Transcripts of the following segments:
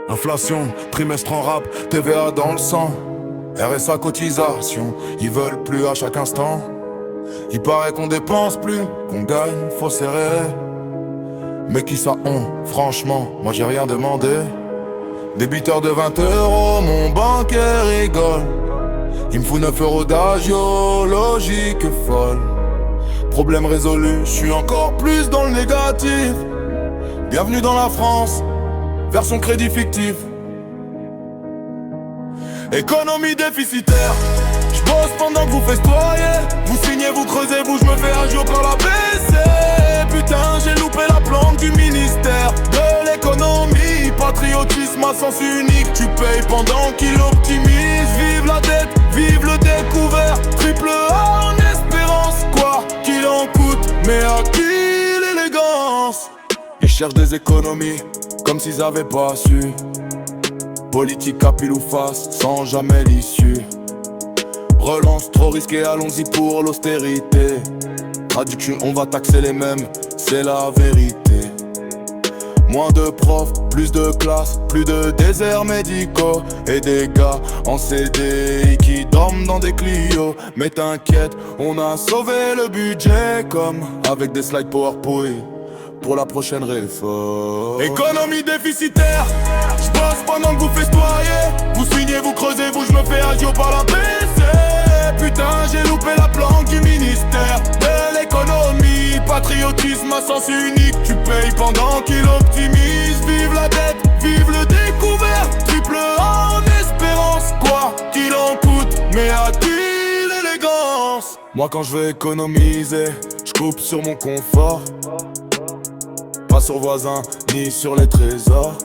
Inflation, trimestre en rap, TVA dans le sang. RSA cotisation, ils veulent plus à chaque instant. Il paraît qu'on dépense plus, qu'on gagne, faut serrer. Mais qui ça on, franchement, moi j'ai rien demandé. Débiteur de 20 euros, mon banquier rigole. Il me fout 9 euros d'agio, logique folle. Problème résolu, je suis encore plus dans le négatif. Bienvenue dans la France, version crédit fictif. Économie déficitaire, je bosse pendant que vous festoyez. Vous signez, vous creusez, vous, je me fais agio par la BC. Putain, j'ai loupé la planque du ministère de l'économie. Patriotisme à sens unique, tu payes pendant qu'il optimise. Vive la dette, vive le découvert. Triple A en espérance, quoi qu'il en coûte, mais à qui l'élégance? Ils cherchent des économies, comme s'ils avaient pas su. Politique à pile ou face, sans jamais l'issue. Relance trop risquée, allons-y pour l'austérité. Traduction, on va taxer les mêmes, c'est la vérité. Moins de profs, plus de classes, plus de déserts médicaux. Et des gars en CDI qui dorment dans des Clio. Mais t'inquiète, on a sauvé le budget, comme avec des slides PowerPoint pour la prochaine réforme. Économie déficitaire, je bosse pendant que vous festoyez. Vous signez, vous creusez, vous, je me fais agio par la BC. Putain, j'ai loupé la planque du ministère de l'économie. Patriotisme à sens unique, tu payes pendant qu'il optimise. Vive la dette, vive le découvert. Triple A en espérance, quoi qu'il en coûte, mais à qui l'élégance? Moi quand je veux économiser, je coupe sur mon confort. Pas sur voisins, ni sur les trésors.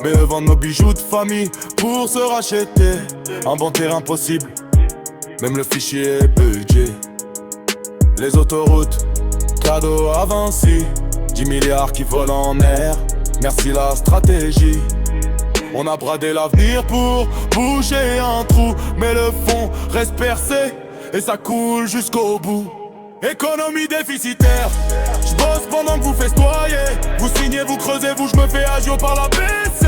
Mais vendre nos bijoux de famille pour se racheter. Inventer impossible, même le fichier est budget. Les autoroutes, cadeau à Vinci. 10 milliards qui volent en air, merci la stratégie. On a bradé l'avenir pour boucher un trou. Mais le fond reste percé et ça coule jusqu'au bout. Économie déficitaire, je bosse pendant que vous festoyez. Vous signez, vous creusez, vous, je me fais agio par la BC.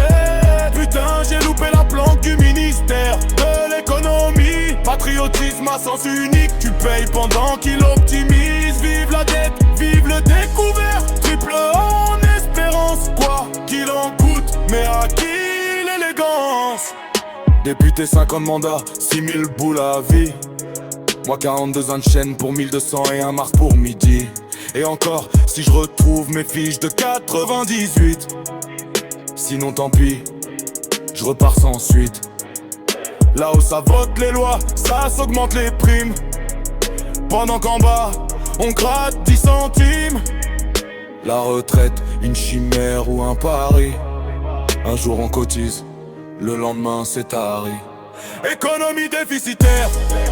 Putain, j'ai loupé la planque du ministère de l'économie. Patriotisme à sens unique, tu payes pendant qu'il optimise. Vive la dette, vive le découvert. Triple A en espérance, quoi qu'il en coûte, mais à qui l'élégance? Député 50 mandats, 6000 boules à vie. Moi 42 ans de chaîne pour 1200 et un mars pour midi. Et encore, si je retrouve mes fiches de 98. Sinon tant pis, je repars sans suite. Là où ça vote les lois, ça s'augmente les primes. Pendant qu'en bas, on gratte 10 centimes. La retraite, une chimère ou un pari. Un jour on cotise, le lendemain c'est tari. Économie déficitaire,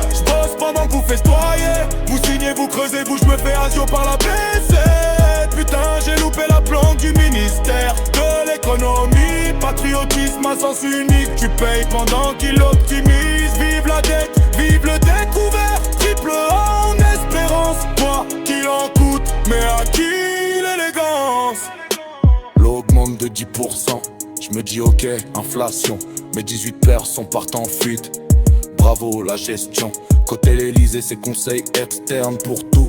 je bosse pendant que vous festoyez. Vous signez, vous creusez, vous, je me fais agio par la BC. Putain, j'ai loupé la planque du ministère de l'économie. Patriotisme à sens unique, tu payes pendant qu'il optimise. Vive la dette, vive le découvert. Triple A en espérance, quoi qu'il en coûte, mais à qui l'élégance? L'eau augmente de 10%, je me dis ok, inflation. Mes 18 personnes partent en fuite. Bravo la gestion. Côté l'Elysée, c'est conseils externes pour tout.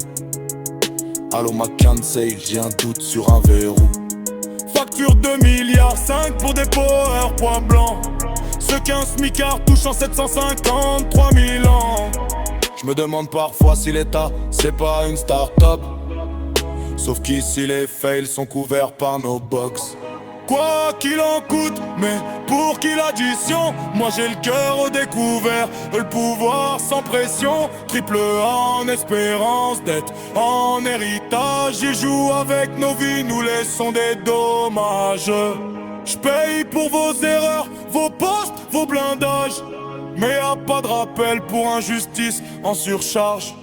Allô McKinsey, j'ai un doute sur un verrou. Facture 2 milliards 5 pour des PowerPoint blancs. Ceux qui un smicard touchent en 753 000 ans. Je me demande parfois si l'État, c'est pas une start-up. Sauf qu'ici les fails sont couverts par nos box. Quoi qu'il en coûte, mais pour qui l'addition? Moi j'ai le cœur au découvert, le pouvoir sans pression. Triple A en espérance d'être en héritage. Ils jouent avec nos vies, nous laissons des dommages. J'paye pour vos erreurs, vos postes, vos blindages. Mais y'a pas de rappel pour injustice en surcharge.